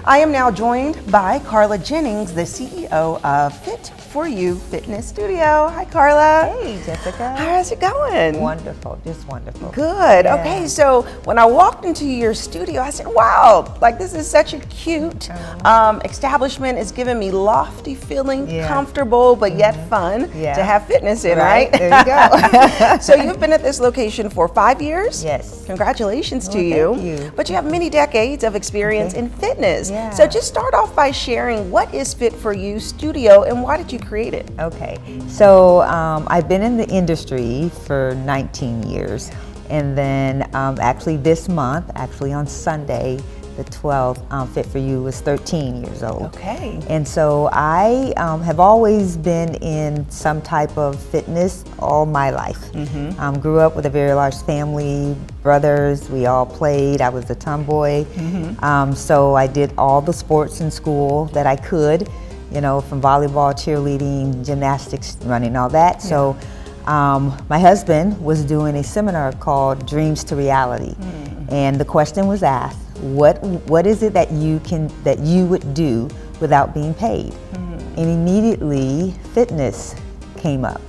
I am now joined by Carla Jennings, the CEO of Fit4U Fitness Studio. Hi, Carla. Hey, Jessica. How's it going? Wonderful, just wonderful. Good. Yeah. Okay, so when I walked into your studio, I said, wow, like this is such a cute establishment. It's giving me lofty feeling, comfortable, but yet fun to have fitness in, right? There you go. So you've been at this location for 5 years? Yes. Congratulations to you. Thank you. But you have many decades of experience in fitness. Yeah. So just start off by sharing, what is Fit4U Studio and why did you create it? Okay, so I've been in the industry for 19 years. And then actually this month, actually on Sunday, the 12th, Fit4U was 13 years old. Okay. And so I have always been in some type of fitness all my life. Grew up with a very large family, brothers, we all played. I was a tomboy. So I did all the sports in school that I could, you know, from volleyball, cheerleading, gymnastics, running, all that. So my husband was doing a seminar called Dreams to Reality. And the question was asked, what is it that you would do without being paid? And immediately fitness came up.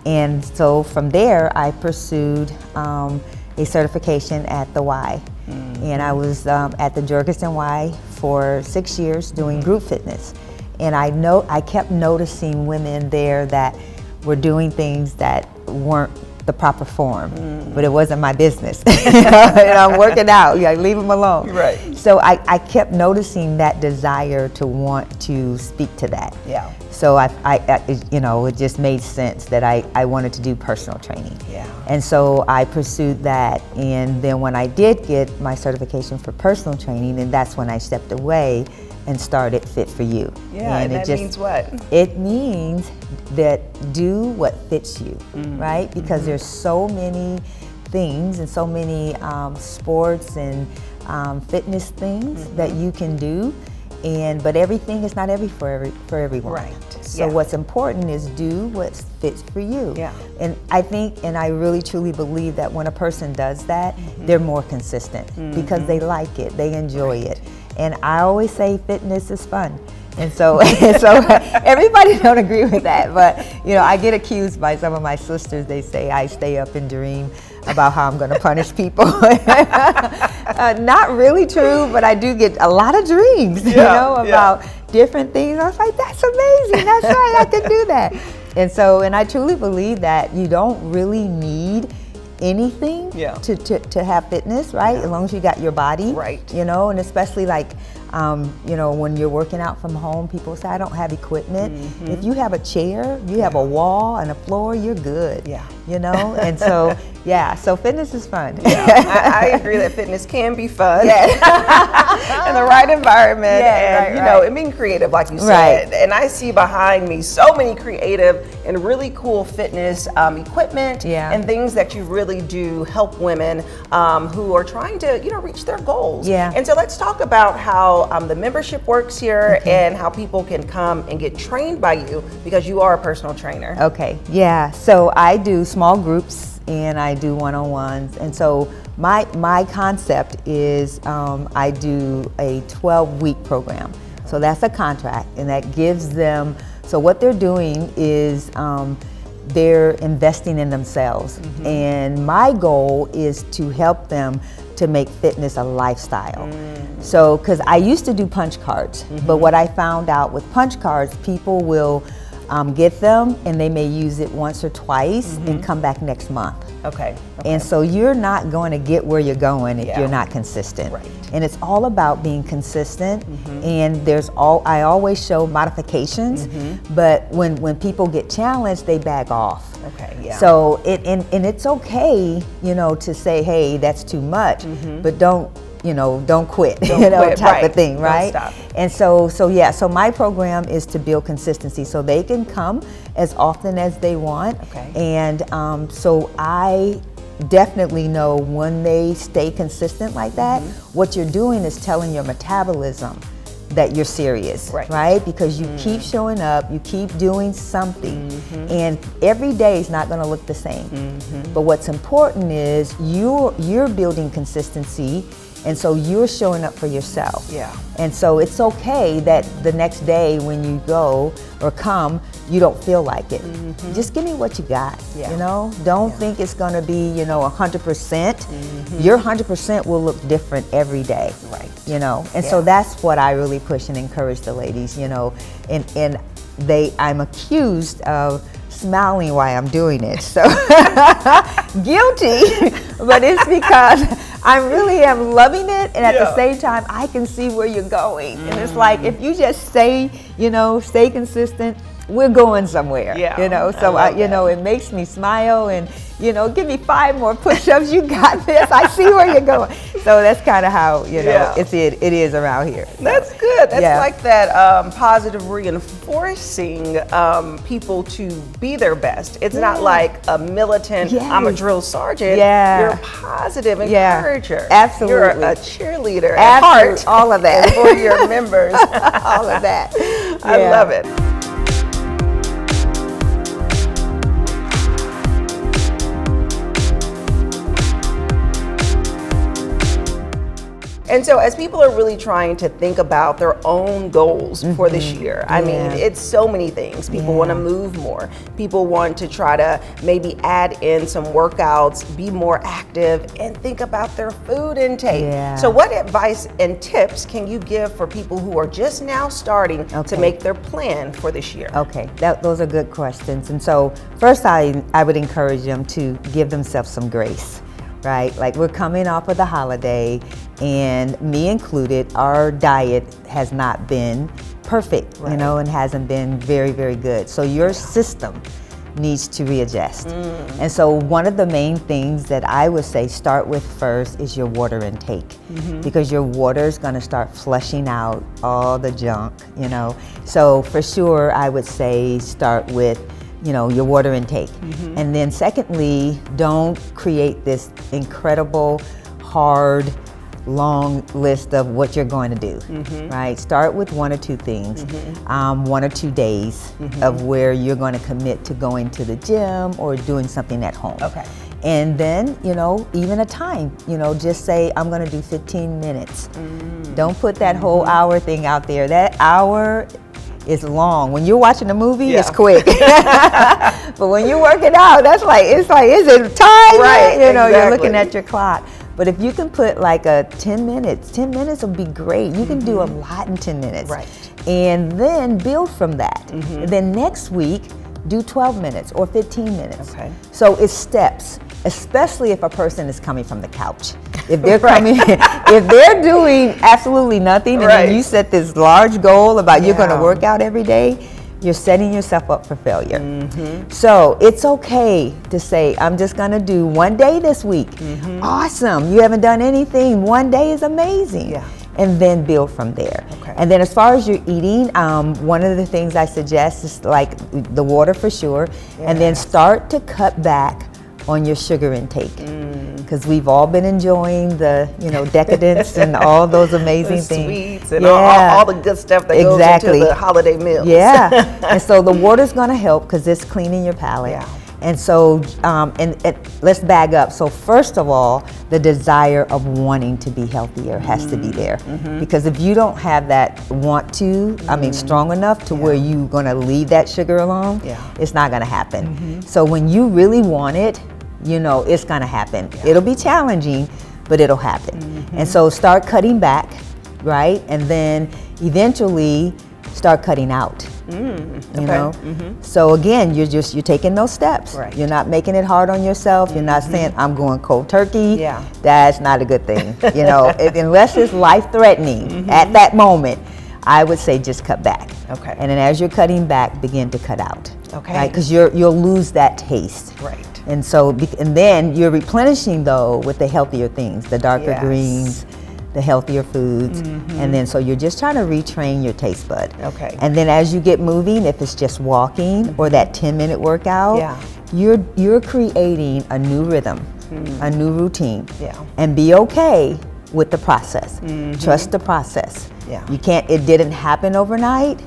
And so from there I pursued a certification at the Y. And I was at the Jurgensen Y for 6 years doing group fitness. And I kept noticing women there that were doing things that weren't the proper form, but it wasn't my business. And I'm working out, leave them alone. Right. So I kept noticing that desire to want to speak to that. Yeah. So it just made sense that I wanted to do personal training. Yeah. And so I pursued that, and then when I did get my certification for personal training, and that's when I stepped away and started Fit4U. Yeah, and that means what? It means that do what fits you, right? Because there's so many things and so many sports and fitness things that you can do, but everything is not for everyone. Right. So what's important is do what fits for you. Yeah. And I think, and I really truly believe that when a person does that, they're more consistent because they like it, they enjoy it. And I always say fitness is fun. And so, everybody don't agree with that, but I get accused by some of my sisters. They say I stay up and dream about how I'm going to punish people. Not really true, but I do get a lot of dreams, about different things. I was like, that's amazing. That's right, I can do that. And I truly believe that you don't really need anything to have fitness, right? As long as you got your body, right? And especially like, when you're working out from home, people say, I don't have equipment. If you have a chair, you have a wall and a floor, you're good. And so, so fitness is fun. I agree that fitness can be fun in the right environment, and being creative, like you said. And I see behind me so many creative and really cool fitness equipment and things that you really do help women who are trying to, reach their goals. And so let's talk about how the membership works here and how people can come and get trained by you, because you are a personal trainer. Okay, so I do small groups and I do one-on-ones. And so my concept is I do a 12-week program. So that's a contract, and that gives them, so what they're doing is they're investing in themselves. And my goal is to help them to make fitness a lifestyle. So, because I used to do punch cards, but what I found out with punch cards, people will get them and they may use it once or twice and come back next month. Okay. And so you're not going to get where you're going if you're not consistent. Right. And it's all about being consistent. And I always show modifications, but when people get challenged, they back off. Okay. So it's okay, to say, hey, that's too much, but don't quit, type of thing, right? Don't stop. And so my program is to build consistency so they can come as often as they want. And so I definitely know when they stay consistent like that, what you're doing is telling your metabolism that you're serious, right? Because you keep showing up, you keep doing something, and every day is not going to look the same. But what's important is you're building consistency And so you're showing up for yourself. Yeah. And so it's okay that the next day when you go or come, you don't feel like it. Just give me what you got, you know? Don't think it's gonna be, 100%. Your 100% will look different every day. Right. And so that's what I really push and encourage the ladies, and I'm accused of smiling while I'm doing it. So guilty, but it's because I really am loving it, and at the same time I can see where you're going. And it's like, if you just stay consistent, we're going somewhere. So it makes me smile, and give me 5 more push-ups, you got this, I see where you're going. So that's kind of how it is around here. That's good. That's like that positive reinforcing people to be their best. It's not like a militant, I'm a drill sergeant. You're a positive encourager. Absolutely. You're a cheerleader at heart. All of that. For your members. All of that. I love it. And so as people are really trying to think about their own goals for this year, I mean, it's so many things. People want to move more. People want to try to maybe add in some workouts, be more active, and think about their food intake. So what advice and tips can you give for people who are just now starting to make their plan for this year? Okay, those are good questions. And so first I would encourage them to give themselves some grace. Right? Like, we're coming off of the holiday, and me included, our diet has not been perfect, and hasn't been very, very good. So your system needs to readjust. And so one of the main things that I would say start with first is your water intake, because your water is going to start flushing out all the junk, So for sure, I would say start with your water intake. And then secondly, don't create this incredible, hard, long list of what you're going to do, right? Start with 1 or 2 things, 1 or 2 days of where you're going to commit to going to the gym or doing something at home. And then, even a time, just say, I'm going to do 15 minutes. Don't put that whole hour thing out there. That hour is long. When you're watching a movie, it's quick. But when you're working out, it's like, is it time? Right, You're looking at your clock. But if you can put like a 10 minutes will be great. You can do a lot in 10 minutes. And then build from that. And then next week, do 12 minutes or 15 minutes. So it's steps, especially if a person is coming from the couch. If they're coming, if they're doing absolutely nothing, and then you set this large goal about you're going to work out every day, you're setting yourself up for failure. So it's okay to say, I'm just going to do 1 day this week. Awesome. You haven't done anything. 1 day is amazing. And then build from there. And then as far as your eating, one of the things I suggest is like the water for sure, and then start to cut back on your sugar intake, because we've all been enjoying the decadence and all those amazing things, sweets and all the good stuff that goes into the holiday meals. And so the water's going to help because it's cleaning your palate. And so, and let's back up. So first of all, the desire of wanting to be healthier has to be there. Because if you don't have that want to, strong enough to where you're gonna leave that sugar alone, it's not gonna happen. So when you really want it, it's gonna happen. It'll be challenging, but it'll happen. And so start cutting back, right? And then eventually start cutting out. So again, you're taking those steps. You're not making it hard on yourself. You're not saying, I'm going cold turkey. That's not a good thing. Unless it's life-threatening at that moment, I would say just cut back. And then as you're cutting back, begin to cut out. Right? Because you'll lose that taste. And so, and then you're replenishing though with the healthier things, the darker greens, the healthier foods, and then so you're just trying to retrain your taste bud. And then as you get moving, if it's just walking or that 10-minute workout, you're creating a new rhythm, a new routine, and be okay with the process. Trust the process. You can't, it didn't happen overnight.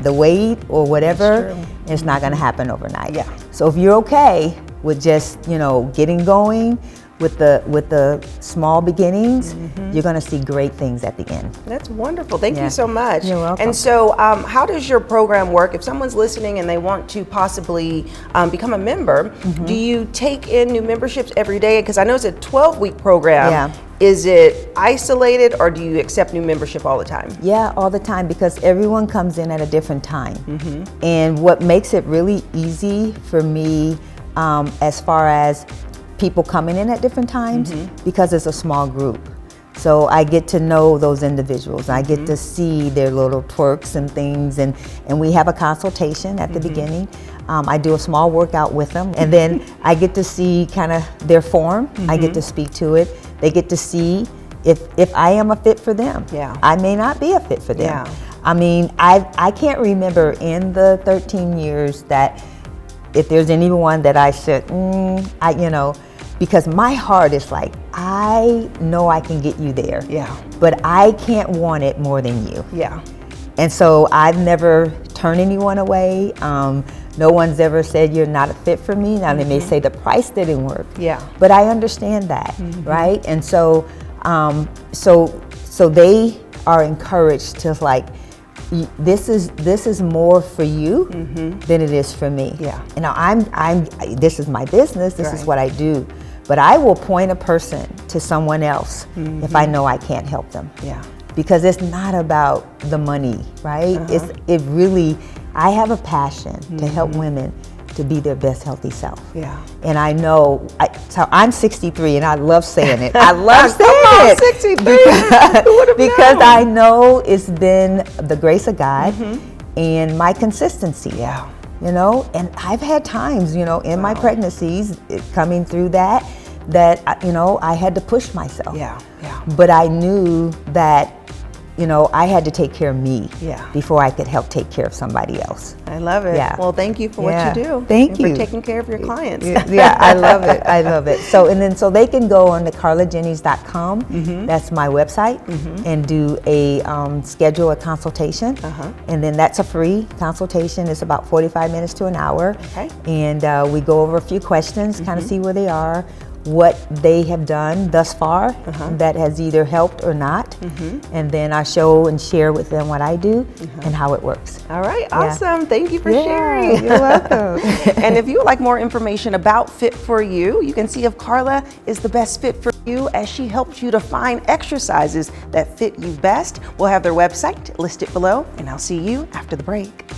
The weight or whatever, it's not gonna happen overnight. So if you're okay with just, getting going, with the small beginnings, you're going to see great things at the end. That's wonderful. Thank you so much. You're welcome. And so how does your program work? If someone's listening and they want to possibly become a member, do you take in new memberships every day? Because I know it's a 12-week program. Yeah. Is it isolated, or do you accept new membership all the time? Yeah, all the time, because everyone comes in at a different time. And what makes it really easy for me as far as people coming in at different times, because it's a small group. So I get to know those individuals. I get to see their little twerks and things, and we have a consultation at the beginning. I do a small workout with them, and then I get to see kind of their form. I get to speak to it. They get to see if I am a fit for them. Yeah. I may not be a fit for them. Yeah. I mean, I can't remember in the 13 years that if there's anyone that I said, because my heart is like, I know I can get you there. Yeah. But I can't want it more than you. Yeah. And so I've never turned anyone away. No one's ever said you're not a fit for me. Now they may say the price didn't work. Yeah. But I understand that, right? And so, so they are encouraged to like, this is more for you than it is for me. Yeah. And now this is my business. This is what I do. But I will point a person to someone else if I know I can't help them. Yeah. Because it's not about the money, right? I have a passion to help women to be their best healthy self. Yeah. And I know, so I'm 63 and I love saying it. I love saying it. 63. Because I know it's been the grace of God and my consistency. Yeah. You know, and I've had times, in my pregnancies, coming through that, I had to push myself. Yeah. Yeah. But I knew that, I had to take care of me before I could help take care of somebody else. I love it. Yeah. Well, thank you for what you do. Thank you for taking care of your clients. Yeah, I love it. I love it. So they can go on to carlajennings.com. That's my website, and do schedule a consultation. And then that's a free consultation. It's about 45 minutes to an hour. Okay. And we go over a few questions, kind of see where they are, what they have done thus far that has either helped or not. And then I show and share with them what I do and how it works. All right, awesome. Thank you for sharing. You're welcome. And if you would like more information about Fit4U, you can see if Carla is the best fit for you as she helps you to find exercises that fit you best. We'll have their website listed below, and I'll see you after the break.